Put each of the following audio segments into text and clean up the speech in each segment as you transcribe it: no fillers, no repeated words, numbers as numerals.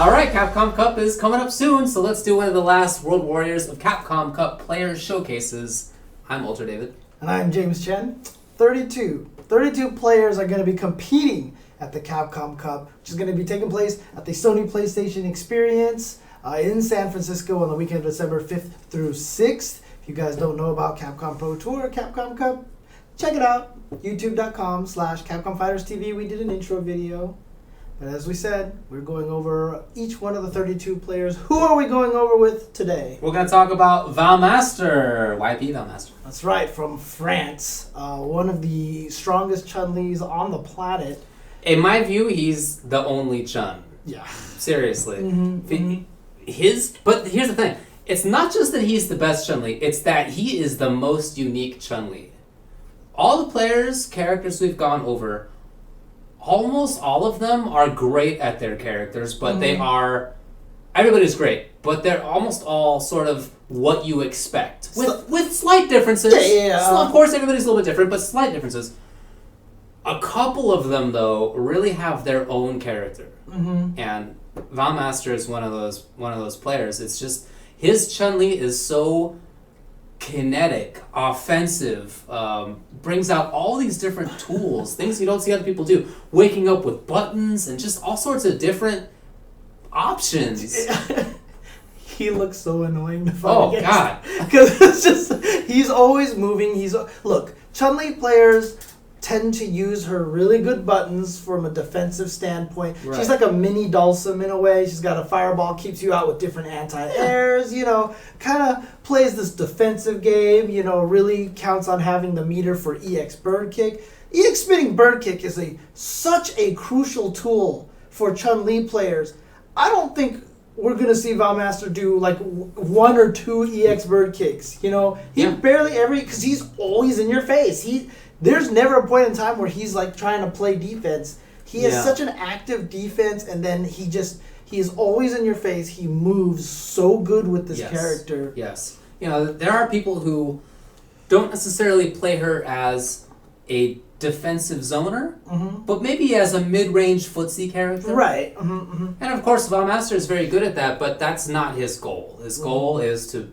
Alright, Capcom Cup is coming up soon, so let's do one of the last World Warriors of Capcom Cup Players Showcases. I'm Ultra David. And I'm James Chen. 32 players are going to be competing at the Capcom Cup, which is going to be taking place at the Sony PlayStation Experience in San Francisco on the weekend of December 5th through 6th. If you guys don't know about Capcom Pro Tour, Capcom Cup, check it out. YouTube.com/Capcom Fighters TV. We did an intro video. But as we said, we're going over each one of the 32 players. Who are we going over with today? We're going to talk about Valmaster. YP Valmaster. That's right, from France. One of the strongest Chun-Lis on the planet. In my view, he's the only Chun. Yeah. Seriously. But here's the thing. It's not just that he's the best Chun-Li, it's that he is the most unique Chun-Li. All the characters we've gone over, almost all of them are great at their characters, but everybody's great, but they're almost all sort of what you expect. With slight differences. Yeah. So of course, everybody's a little bit different, but slight differences. A couple of them, though, really have their own character. And Valmaster is one of those players. It's just, his Chun-Li is so kinetic, offensive, brings out all these different tools, things you don't see other people do, waking up with buttons and just all sorts of different options. He looks so annoying to fight against. God. Because it's just, he's always moving. Look, Chun-Li players tend to use her really good buttons from a defensive standpoint. Right. She's like a mini Dulcim in a way. She's got a fireball, keeps you out with different anti-airs, kind of plays this defensive game, really counts on having the meter for EX bird kick. EX spinning bird kick is such a crucial tool for Chun-Li players. I don't think we're going to see Valmaster do like one or two EX bird kicks. He barely ever, because he's always in your face. There's never a point in time where he's like trying to play defense. He has such an active defense, and then he is always in your face. He moves so good with this character. Yes. There are people who don't necessarily play her as a defensive zoner, but maybe as a mid-range footsie character. Right. And of course, Valmaster is very good at that, but that's not his goal. His goal is to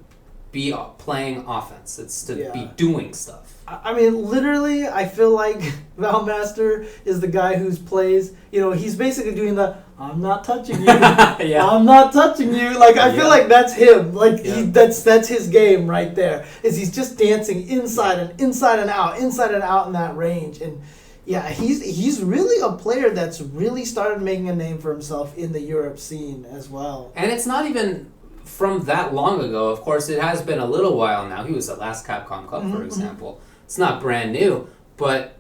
be playing offense. It's to be doing stuff. I mean, literally, I feel like Valmaster is the guy who plays, he's basically doing the, I'm not touching you. I'm not touching you. Like, I feel like that's him. Like, that's his game right there. He's just dancing inside and out in that range. And yeah, he's really a player that's really started making a name for himself in the Europe scene as well. And it's not even from that long ago. Of course, it has been a little while now. He was at last Capcom Cup, for example. It's not brand new, but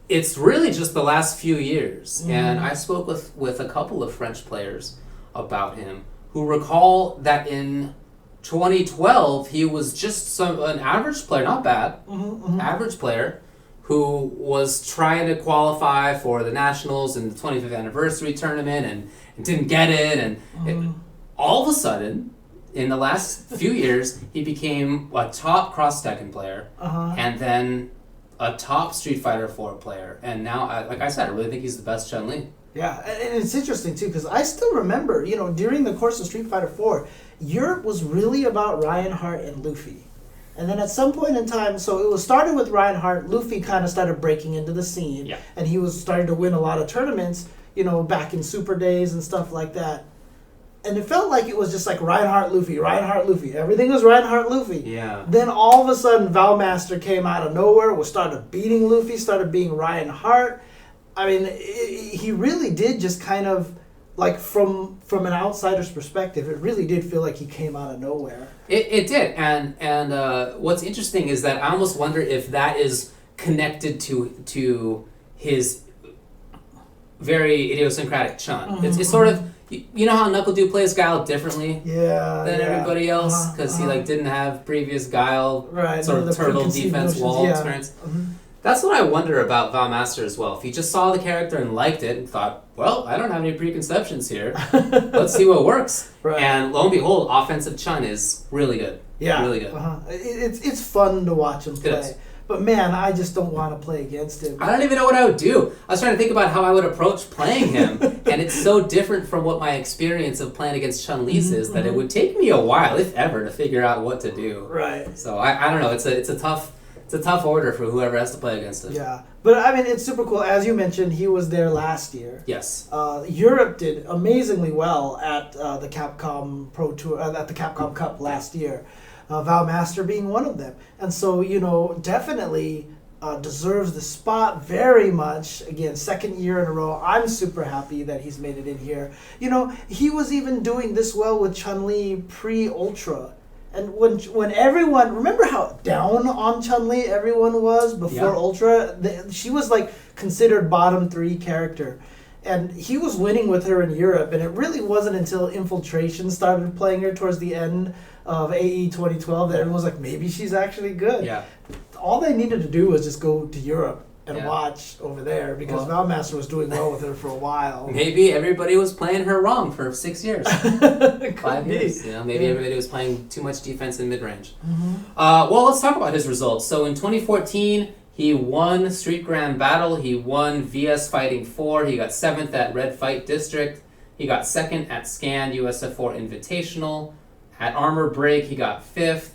it's really just the last few years. And I spoke with a couple of French players about him who recall that in 2012 he was just an average player, not bad, average player who was trying to qualify for the Nationals and the 25th anniversary tournament and didn't get it. And all of a sudden, in the last few years, he became a top cross-Tekken player, and then a top Street Fighter 4 player. And now, like I said, I really think he's the best Chun-Li. Yeah, and it's interesting, too, because I still remember, during the course of Street Fighter 4, Europe was really about Reinhardt and Luffy. And then at some point in time, so it was started with Reinhardt, Luffy kind of started breaking into the scene, and he was starting to win a lot of tournaments, back in Super Days and stuff like that. And it felt like it was just like Reinhardt, Luffy. Everything was Reinhardt, Luffy. Yeah. Then all of a sudden, Valmaster came out of nowhere, started beating Luffy, started being Reinhardt. I mean, he really did just kind of, like, from an outsider's perspective, it really did feel like he came out of nowhere. It did. And what's interesting is that I almost wonder if that is connected to his very idiosyncratic Chun. It's sort of... You know how Knuckle Dude plays Guile differently than everybody else? Because he didn't have previous Guile sort of turtle defense wall experience. That's what I wonder about Valmaster as well. If he just saw the character and liked it and thought, well, I don't have any preconceptions here. Let's see what works. And lo and behold, offensive Chun is really good. Yeah. Really good. It's fun to watch him play. But man, I just don't want to play against him. I don't even know what I would do. I was trying to think about how I would approach playing him, and it's so different from what my experience of playing against Chun-Li's is that it would take me a while, if ever, to figure out what to do. Right. So I don't know. It's a tough order for whoever has to play against him. Yeah, but I mean, it's super cool. As you mentioned, he was there last year. Yes. Europe did amazingly well at the Capcom Pro Tour, at the Capcom Cup last year. Valmaster being one of them, and so definitely deserves the spot very much. Again, second year in a row. I'm super happy that he's made it in here. He was even doing this well with Chun-Li pre-Ultra. And when everyone, remember how down on Chun-Li everyone was before Ultra? She was like considered bottom 3 character. And he was winning with her in Europe, and it really wasn't until Infiltration started playing her towards the end of AE 2012 that everyone was like, maybe she's actually good. Yeah. All they needed to do was just go to Europe and watch over there, because Valmaster was doing well with her for a while. Maybe everybody was playing her wrong for 6 years. 5 years. Maybe everybody was playing too much defense in mid-range. Well, let's talk about his results. So in 2014, he won Street Grand Battle. He won VS Fighting 4. He got 7th at Red Fight District. He got 2nd at Scan USF4 Invitational. At Armor Break, he got 5th.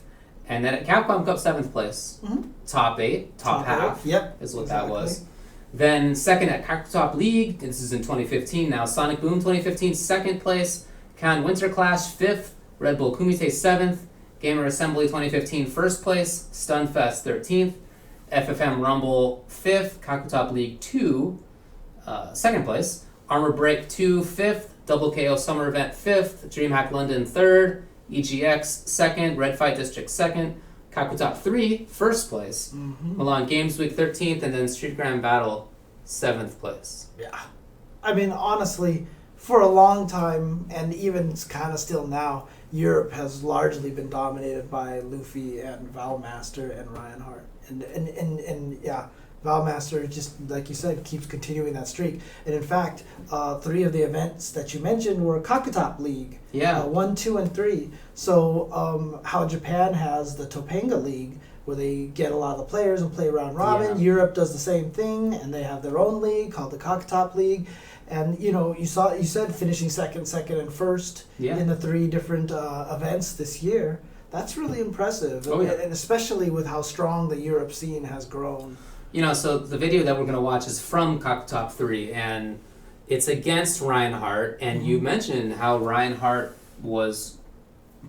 And then at Capcom Cup, 7th place. Top 8, top half is what that was. Then 2nd at Capcom League. This is in 2015 now. Sonic Boom 2015, 2nd place. Cannes Winter Clash, 5th. Red Bull Kumite, 7th. Gamer Assembly 2015, 1st place. Stunfest, 13th. FFM Rumble 5th, Kakutop League 2, 2nd place, Armor Break 2, 5th, Double KO Summer Event 5th, DreamHack London 3rd, EGX 2nd, Red Fight District 2nd, Kakutop 3, 1st place, Milan Games Week 13th, and then Street Grand Battle 7th place. Yeah. I mean, honestly, for a long time, and even kind of still now, Europe has largely been dominated by Luffy and Valmaster and Reinhardt. And yeah, Valmaster, just like you said, keeps continuing that streak. And in fact, 3 of the events that you mentioned were Kakutop League. 1, 2, and 3. So how Japan has the Topanga League, where they get a lot of the players and play round robin. Europe does the same thing, and they have their own league called the Kakutop League. And you said finishing second, and first in the 3 different events this year. That's really impressive, and especially with how strong the Europe scene has grown. So the video that we're going to watch is from Kakutop 3, and it's against Reinhardt, and you mentioned how Reinhardt was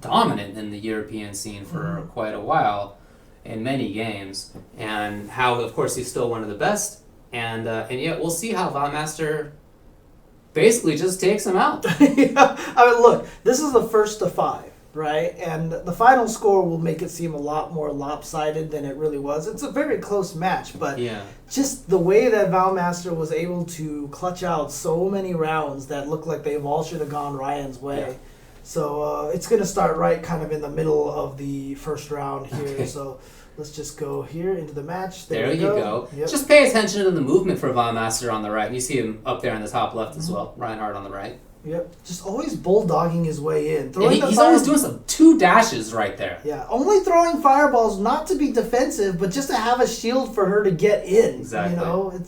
dominant in the European scene for quite a while in many games, and how, of course, he's still one of the best, and yet we'll see how Valmaster basically just takes him out. I mean, look, this is the first to 5. Right, and the final score will make it seem a lot more lopsided than it really was. It's a very close match, but just the way that Valmaster was able to clutch out so many rounds that looked like they all should have gone Ryan's way. So it's going to start right kind of in the middle of the first round here. So let's just go here into the match. There you go. Yep. Just pay attention to the movement for Valmaster on the right. You see him up there in the top left as well. Reinhardt on the right. Yep, just always bulldogging his way in. He's always doing some 2 dashes right there. Yeah, only throwing fireballs not to be defensive, but just to have a shield for her to get in. Exactly.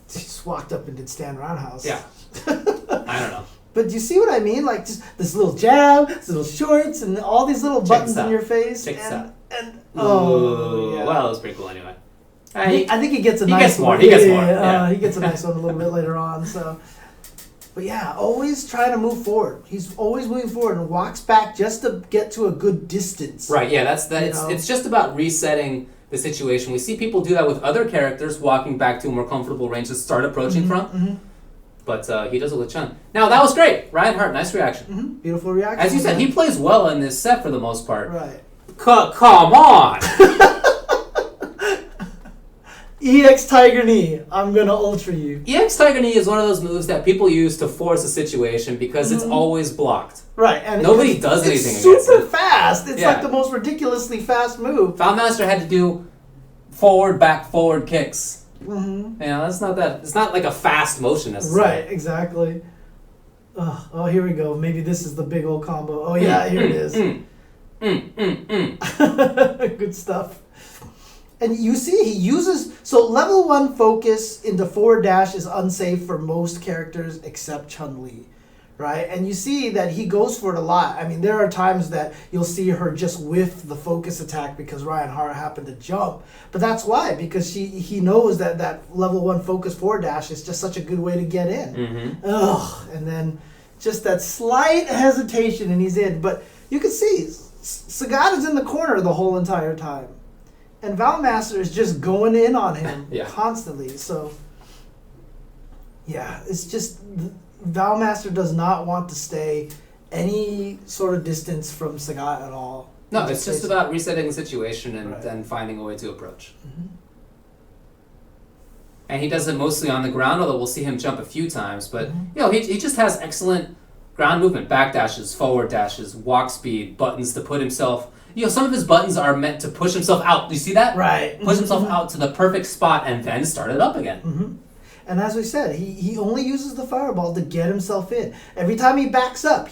She just walked up and did stand roundhouse. Yeah. I don't know. But do you see what I mean? Like just this little jab, this little shorts, and all these little buttons in your face. Well, that was pretty cool anyway. I think he gets a nice one. He gets more. He gets a nice one a little bit later on. So. But yeah, always trying to move forward. He's always moving forward and walks back just to get to a good distance. Right, yeah, it's just about resetting the situation. We see people do that with other characters, walking back to a more comfortable range to start approaching from. But he does it with Chun. Now, that was great. Reinhardt, nice reaction. Beautiful reaction. As you said, he plays well in this set for the most part. Right. Come on! EX Tiger Knee, I'm gonna ultra you. EX Tiger Knee is one of those moves that people use to force a situation because it's always blocked. Right, and nobody does anything against it. It's super fast. It's like the most ridiculously fast move. Valmaster had to do forward, back, forward kicks. That's not that. It's not like a fast motion necessarily. Right, exactly. Oh, here we go. Maybe this is the big old combo. Oh yeah, here it is. Good stuff. And you see, he uses... So level 1 focus into forward dash is unsafe for most characters except Chun-Li, right? And you see that he goes for it a lot. I mean, there are times that you'll see her just whiff the focus attack because Reinhardt happened to jump. But that's why, because he knows that level 1 focus forward dash is just such a good way to get in. Mm-hmm. Ugh, and then just that slight hesitation and he's in. But you can see, Sagata's in the corner the whole entire time. And Valmaster is just going in on him constantly. So, yeah, it's just... Valmaster does not want to stay any sort of distance from Sagat at all. No, it's just about resetting the situation and Right. then finding a way to approach. Mm-hmm. And he does it mostly on the ground, although we'll see him jump a few times. But, Mm-hmm. he just has excellent ground movement, back dashes, forward dashes, walk speed, buttons to put himself... some of his buttons are meant to push himself out. You see that? Right. Push himself out to the perfect spot and then start it up again. Mm-hmm. And as we said, he only uses the fireball to get himself in. Every time he backs up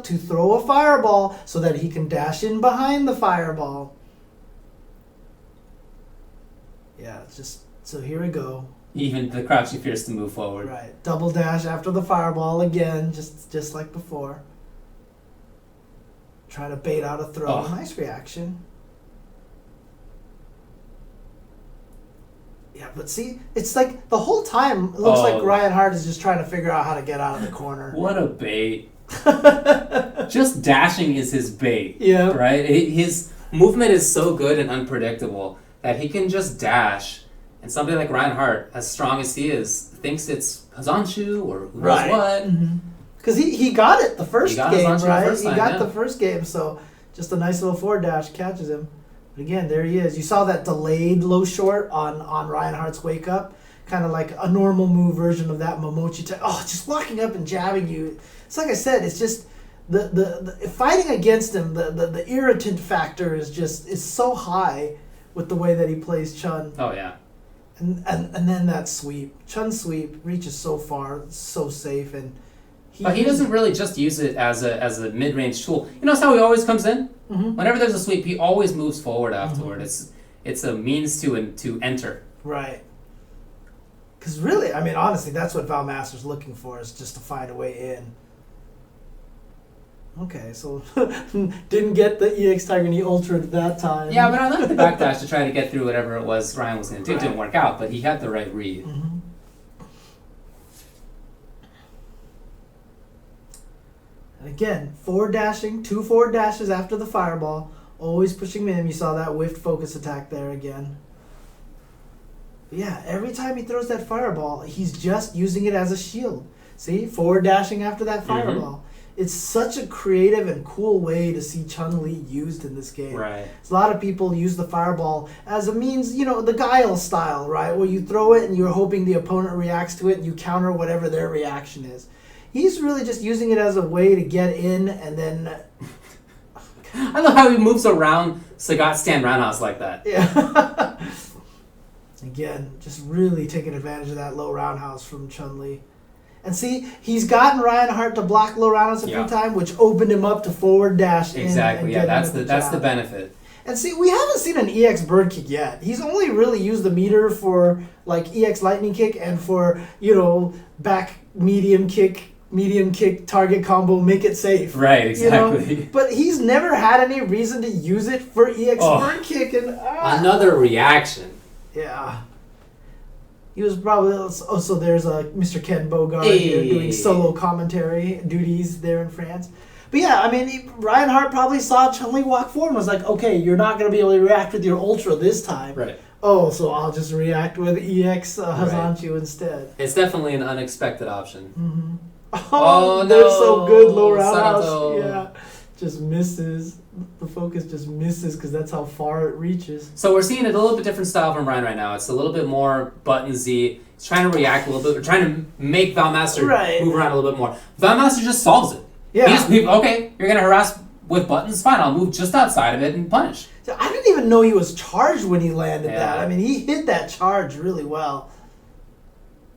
to throw a fireball so that he can dash in behind the fireball. Yeah, it's just... So here we go. Even the crouching fears to move forward. Right. Double dash after the fireball again, just like before. Trying to bait out a throw. Oh. Nice reaction. Yeah, but see, it's like the whole time it looks like Reinhardt is just trying to figure out how to get out of the corner. What a bait. Just dashing is his bait. Yeah. Right? His movement is so good and unpredictable that he can just dash. And somebody like Reinhardt, as strong as he is, thinks it's Hazanshu or who knows what. Because he got it the first game, right? He got the first game, so just a nice little forward dash catches him. But again, there he is. You saw that delayed low short on Reinhardt's wake up. Kind of like a normal move version of that Momochi type. Oh, just walking up and jabbing you. It's like I said, it's just the fighting against him, the irritant factor is so high with the way that he plays Chun. Oh, yeah. And then that sweep. Chun's sweep reaches so far, so safe, and but he doesn't really just use it as a mid-range tool. You notice how he always comes in? Mm-hmm. Whenever there's a sweep, he always moves forward afterward. It's a means to enter. Right. Because really, I mean, honestly, that's what Valmaster's looking for, is just to find a way in. Okay, so didn't get the EX Tiger Knee Ultra at that time. Yeah, but I like the backdash to try to get through whatever it was Ryan was going to do. It didn't work out, but he had the right read. Mm-hmm. And again, forward dashing, 2 forward dashes after the fireball, always pushing him in. You saw that whiffed focus attack there again. But yeah, every time he throws that fireball, he's just using it as a shield. See, forward dashing after that fireball. Mm-hmm. It's such a creative and cool way to see Chun-Li used in this game. Right. A lot of people use the fireball as a means, the Guile style, right? Where you throw it and you're hoping the opponent reacts to it and you counter whatever their reaction is. He's really just using it as a way to get in and then... I love how he moves around Sagat stand roundhouse like that. Yeah. Again, just really taking advantage of that low roundhouse from Chun-Li. And see, he's gotten Reinhardt to block low roundhouse a few times, which opened him up to forward dash. Exactly, yeah, that's the benefit. And see, we haven't seen an EX bird kick yet. He's only really used the meter for like EX lightning kick and for, back medium kick, target combo, make it safe. Right, exactly. But he's never had any reason to use it for EX bird kick. And another reaction. Yeah. He was probably also there's Mr. Ken Bogard here doing solo commentary duties there in France. But yeah, I mean, Reinhardt probably saw Chun-Li walk forward and was like, okay, you're not going to be able to react with your Ultra this time. Right. Oh, so I'll just react with EX Hazanshu instead. It's definitely an unexpected option. Mm-hmm. Oh, they're no. so good, low roundhouse. Sanato. Yeah, just misses. The focus just misses because that's how far it reaches. So we're seeing a little bit different style from Ryan right now. It's a little bit more button-y. He's trying to react a little bit. We're trying to make Valmaster move around a little bit more. Valmaster just solves it. Yeah. Okay, you're going to harass with buttons? Fine, I'll move just outside of it and punish. So I didn't even know he was charged when he landed that. I mean, he hit that charge really well.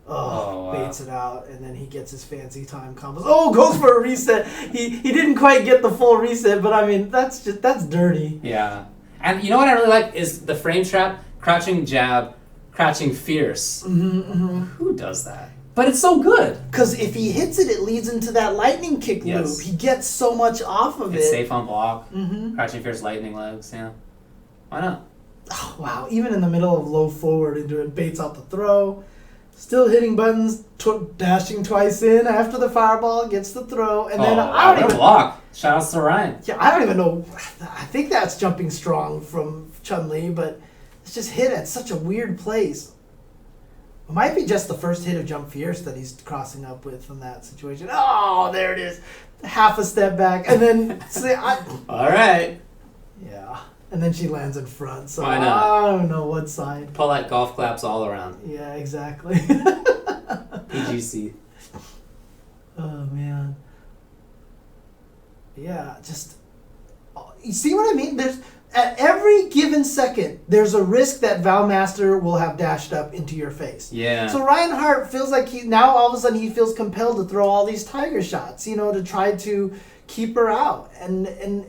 Baits it out, and then he gets his fancy time combos. Oh, goes for a reset. He didn't quite get the full reset, but I mean, that's dirty. Yeah. And you know what I really like is the frame trap crouching jab, crouching fierce. Mm-hmm. Who does that? But it's so good. Because if he hits it, it leads into that lightning kick loop. He gets so much off of it. It's safe on block. Mm-hmm. Crouching fierce lightning legs, yeah. Why not? Oh, wow. Even in the middle of low forward into it, baits out the throw. Still hitting buttons, dashing twice in after the fireball, gets the throw. And then I don't even block. Shout out to Ryan. Yeah, I don't even know. I think that's jumping strong from Chun-Li, but it's just hit at such a weird place. It might be just the first hit of Jump Fierce that he's crossing up with in that situation. Oh, there it is. Half a step back. And then, all right. Yeah. And then she lands in front. So why not? I don't know what side. Polite golf claps all around. Yeah, exactly. PGC. Oh, man. Yeah, just... You see what I mean? There's... At every given second, there's a risk that Valmaster will have dashed up into your face. Yeah. So Ryan Hart feels like now all of a sudden he feels compelled to throw all these tiger shots, to try to keep her out. And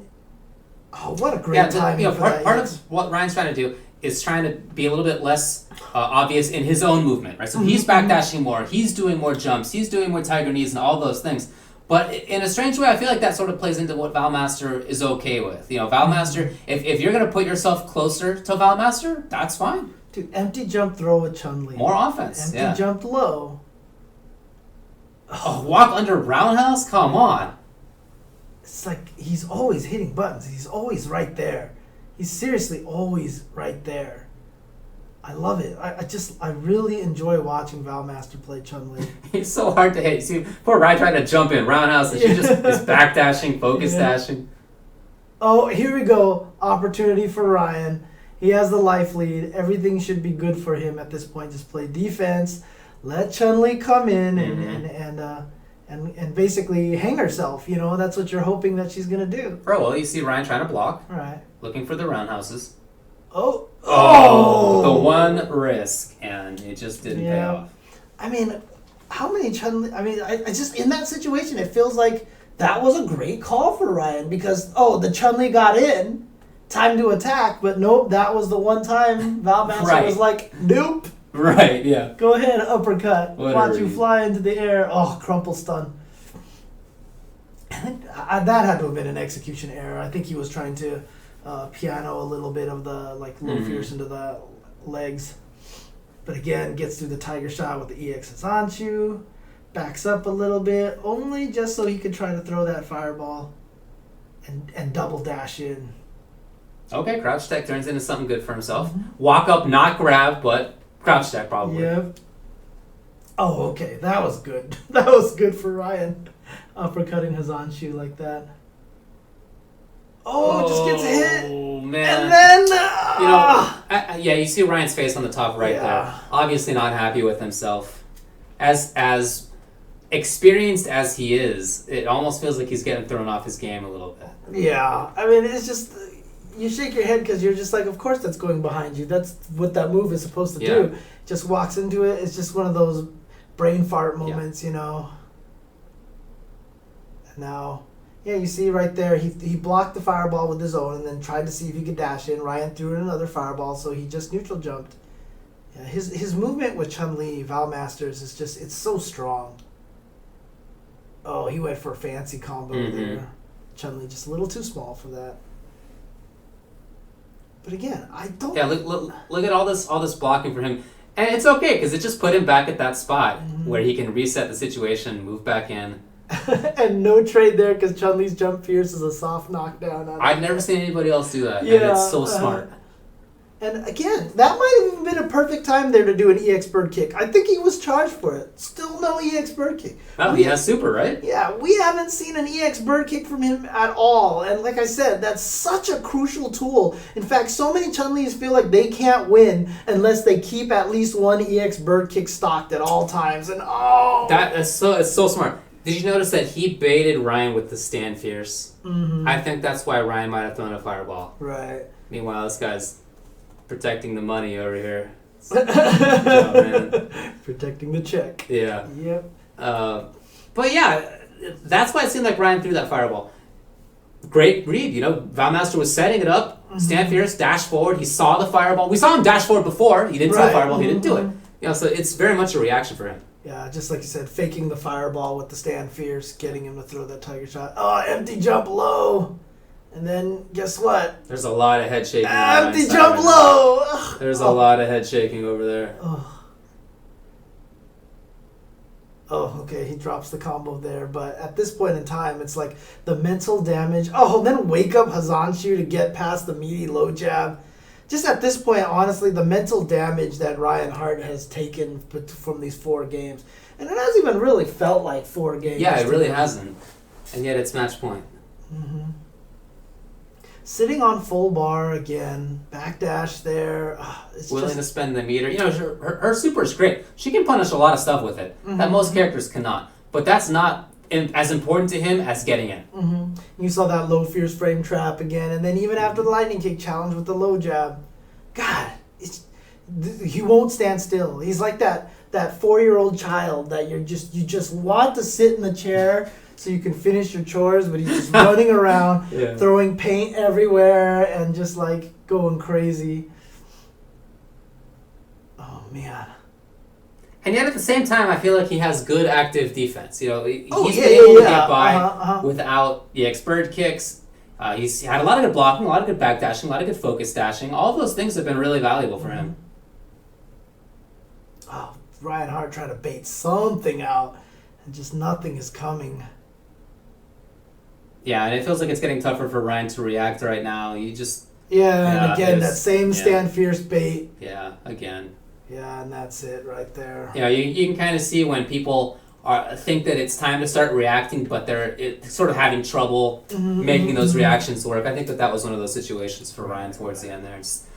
oh, what a great time! Part of what Ryan's trying to do is trying to be a little bit less obvious in his own movement, right? So he's backdashing more, he's doing more jumps, he's doing more tiger knees and all those things. But in a strange way, I feel like that sort of plays into what Valmaster is okay with. Valmaster, if you're going to put yourself closer to Valmaster, that's fine. Dude, empty jump throw with Chun-Li. More offense, Empty jump low. Oh, walk under roundhouse? Come on. It's like he's always hitting buttons. He's always right there. He's seriously always right there. I love it. I really enjoy watching Valmaster play Chun-Li. He's so hard to hit. You see, poor Ryan trying to jump in roundhouse, and she just is backdashing, focus dashing. Oh, here we go. Opportunity for Ryan. He has the life lead. Everything should be good for him at this point. Just play defense. Let Chun-Li come in and basically hang herself. That's what you're hoping that she's gonna do. Well, you see Ryan trying to block. All right. Looking for the roundhouses. Oh! The one risk, and it just didn't pay off. I mean, how many Chun-Li... I mean, I just... In that situation, it feels like that was a great call for Ryan because, the Chun-Li got in, time to attack, but nope, that was the one time Valmaster was like, nope. Right, yeah. Go ahead, uppercut. Whatever Watch you fly into the air. Oh, crumple stun. That had to have been an execution error. I think he was trying to... piano a little bit of the low fierce into the legs, but again gets through the tiger shot with the EX Zanchu, backs up a little bit only just so he could try to throw that fireball and double dash in. Okay, crouch tech turns into something good for himself. Walk up, not grab, but crouch tech probably. Yep. Oh, okay, that was good. That was good for Ryan, uppercutting his Zanchu like that. Oh, just gets hit. Oh, man. And then... you see Ryan's face on the top right there. Obviously not happy with himself. As experienced as he is, it almost feels like he's getting thrown off his game a little bit. Yeah. I mean, it's just... You shake your head because you're just like, of course that's going behind you. That's what that move is supposed to do. Just walks into it. It's just one of those brain fart moments, And now... Yeah, you see right there, he blocked the fireball with his own and then tried to see if he could dash in. Ryan threw in another fireball, so he just neutral jumped. Yeah, his movement with Chun-Li, Valmaster's, is just, it's so strong. Oh, he went for a fancy combo there. Chun-Li just a little too small for that. But again, I don't... Yeah, look at all this blocking for him. And it's okay, because it just put him back at that spot where he can reset the situation, move back in. And no trade there because Chun-Li's jump fierce is a soft knockdown. I've never seen anybody else do that. Yeah, and it's so smart. And again, that might have even been a perfect time there to do an EX bird kick. I think he was charged for it. Still no EX bird kick. Oh, he has super, right? Yeah, we haven't seen an EX bird kick from him at all. And like I said, that's such a crucial tool. In fact, so many Chun-Lis feel like they can't win unless they keep at least one EX bird kick stocked at all times. And it's so smart. Did you notice that he baited Ryan with the stand fierce? I think that's why Ryan might have thrown a fireball. Right. Meanwhile, this guy's protecting the money over here. Good job, man. Protecting the check. Yeah. Yep. But yeah, that's why it seemed like Ryan threw that fireball. great read. Valmaster was setting it up. Stand fierce, dash forward. He saw the fireball. We saw him dash forward before. He didn't see the fireball. He didn't do it. So it's very much a reaction for him. Yeah, just like you said, faking the fireball with the stand fierce, getting him to throw that tiger shot. Oh, empty jump low. And then guess what? There's a lot of head shaking. Empty jump low. There's a lot of head shaking over there. Oh, okay, he drops the combo there, but at this point in time, it's like the mental damage. Oh, then wake up Hazanshu to get past the meaty low jab. Just at this point, honestly, the mental damage that Ryan Hart has taken from these 4 games, and it hasn't even really felt like 4 games. Yeah, it really hasn't, and yet it's match point. Sitting on full bar again, backdash there. Willing to spend the meter. Her super is great. She can punish a lot of stuff with it that most characters cannot. But that's not as important to him as getting it. You saw that low fierce frame trap again, and then even after the lightning kick challenge with the low jab, God, he won't stand still. He's like that 4-year-old child that you just want to sit in the chair so you can finish your chores, but he's just running around, throwing paint everywhere, and just like going crazy. Oh man. And yet at the same time, I feel like he has good active defense. He's been able to get by without the expert kicks. He's had a lot of good blocking, a lot of good backdashing, a lot of good focus dashing. All of those things have been really valuable for him. Oh, Ryan Hart trying to bait something out, and just nothing is coming. Yeah, and it feels like it's getting tougher for Ryan to react right now. And again, that same stand fierce bait. Yeah, again. Yeah, and that's it right there. Yeah, you can kind of see when people think that it's time to start reacting, but they're sort of having trouble making those reactions work. I think that was one of those situations for Ryan towards the end there. It's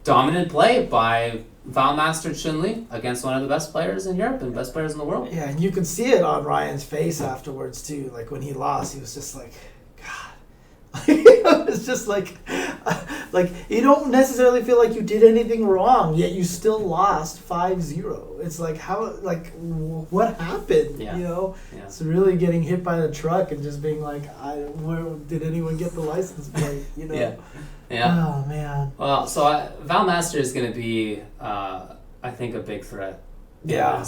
dominant play by Valmaster Chun-Li against one of the best players in Europe and best players in the world. Yeah, and you can see it on Ryan's face afterwards too. Like when he lost, he was just like, God. It's just like you don't necessarily feel like you did anything wrong, yet you still lost 5-0. It's like what happened? Yeah. It's really getting hit by the truck and just being like, where did anyone get the license plate? Yeah. Oh man. Well, so Valmaster is going to be, I think, a big threat. Yeah.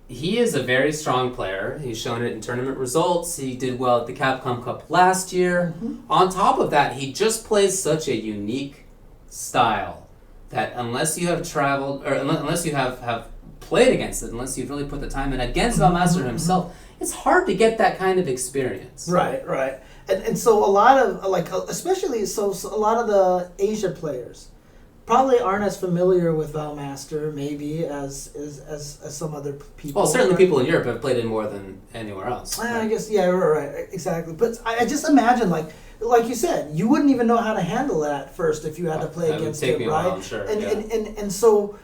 He is a very strong player. He's shown it in tournament results. He did well at the Capcom Cup last year. On top of that, he just plays such a unique style that unless you have traveled, or unless you have played against it, unless you've really put the time in against Valmaster himself, it's hard to get that kind of experience. Right. And so a lot of, especially a lot of the Asia players probably aren't as familiar with Valmaster maybe as some other people. Well, certainly people in Europe have played it more than anywhere else. I guess, yeah, right, exactly. But I just imagine, like you said, you wouldn't even know how to handle it at first if you had to play against him, right? While, I'm sure. And so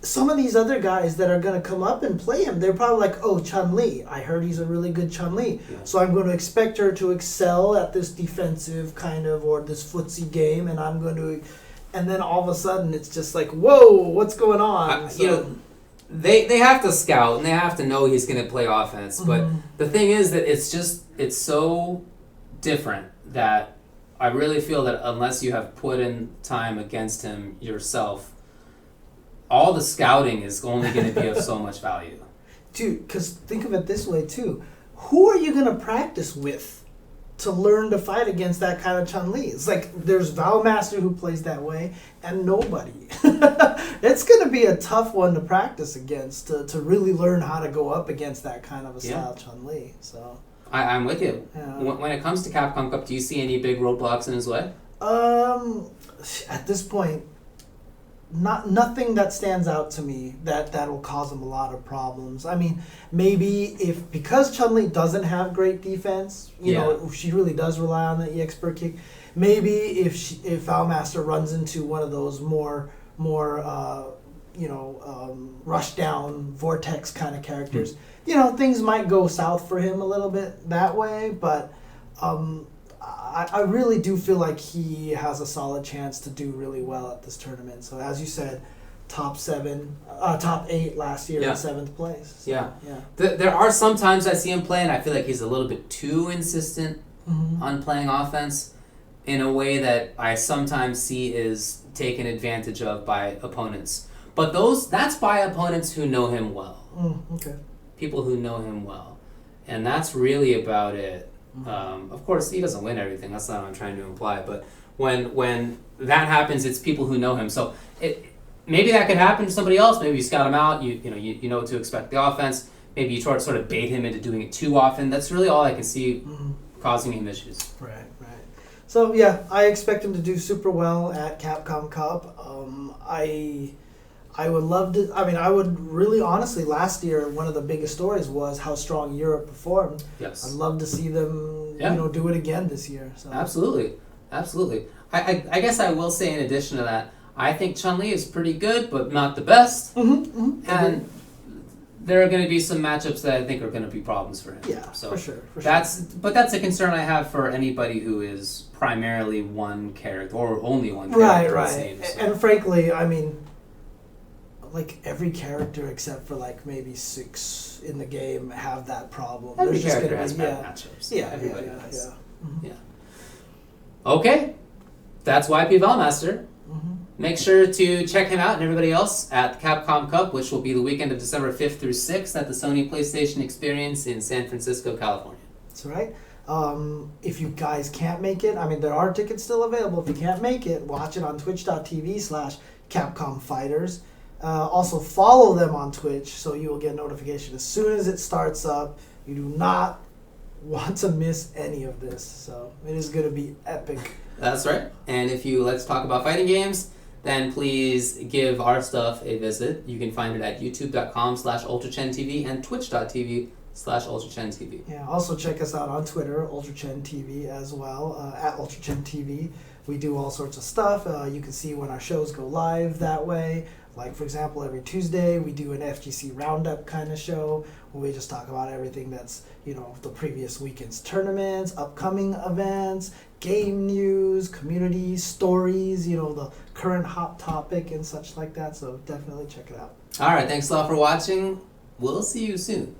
some of these other guys that are going to come up and play him, they're probably like, oh, Chun-Li. I heard he's a really good Chun-Li. Yeah. So I'm going to expect her to excel at this defensive kind of, or this footsie game, and I'm going to... And then all of a sudden, it's just like, whoa, what's going on? They have to scout, and they have to know he's going to play offense. But the thing is that it's so different that I really feel that unless you have put in time against him yourself, all the scouting is only going to be of so much value. Dude, because think of it this way, too. Who are you going to practice with to learn to fight against that kind of Chun-Li? It's like there's Valmaster who plays that way, and nobody. It's going to be a tough one to practice against, to really learn how to go up against that kind of a style Chun-Li. So I'm with you. Yeah. When it comes to Capcom Cup, do you see any big roadblocks in his way? At this point, nothing that stands out to me that will cause him a lot of problems. I mean, maybe because Chun-Li doesn't have great defense, you know, she really does rely on the expert kick. Maybe if Valmaster runs into one of those more rush down vortex kind of characters, things might go south for him a little bit that way. But I really do feel like he has a solid chance to do really well at this tournament. So as you said, top 8 last year in 7th place. So, There are some times I see him play and I feel like he's a little bit too insistent on playing offense in a way that I sometimes see is taken advantage of by opponents. But that's by opponents who know him well. Okay. People who know him well. And that's really about it. Of course, he doesn't win everything. That's not what I'm trying to imply. But when that happens, it's people who know him. So maybe that could happen to somebody else. Maybe you scout him out. You know what to expect the offense. Maybe you sort of bait him into doing it too often. That's really all I can see causing him issues. Right. So yeah, I expect him to do super well at Capcom Cup. I would love to. I mean, I would really, honestly, last year one of the biggest stories was how strong Europe performed. Yes. I'd love to see them, do it again this year. So. Absolutely. I guess I will say in addition to that, I think Chun-Li is pretty good, but not the best. And there are going to be some matchups that I think are going to be problems for him. Yeah, so for sure. That's a concern I have for anybody who is primarily one character or only one character. Right. It seems, so. And frankly, I mean, like every character except for like maybe 6 in the game have that problem. Every character has bad matchups. Yeah, everybody does. Yeah. Okay, that's YP Valmaster. Make sure to check him out and everybody else at the Capcom Cup, which will be the weekend of December 5th through 6th at the Sony PlayStation Experience in San Francisco, California. That's right. If you guys can't make it, I mean, there are tickets still available. If you can't make it, watch it on twitch.tv/Capcom Fighters. Also, follow them on Twitch so you will get notification as soon as it starts up. You do not want to miss any of this. So it is going to be epic. That's right. And if you like to talk about fighting games, then please give our stuff a visit. You can find it at youtube.com/UltraChenTV and twitch.tv/UltraChenTV. Yeah, also check us out on Twitter, UltraChenTV as well, at UltraChenTV. We do all sorts of stuff. You can see when our shows go live that way. Like, for example, every Tuesday we do an FGC Roundup kind of show where we just talk about everything that's, the previous weekend's tournaments, upcoming events, game news, community stories, the current hot topic and such like that. So definitely check it out. All right, thanks a lot for watching. We'll see you soon.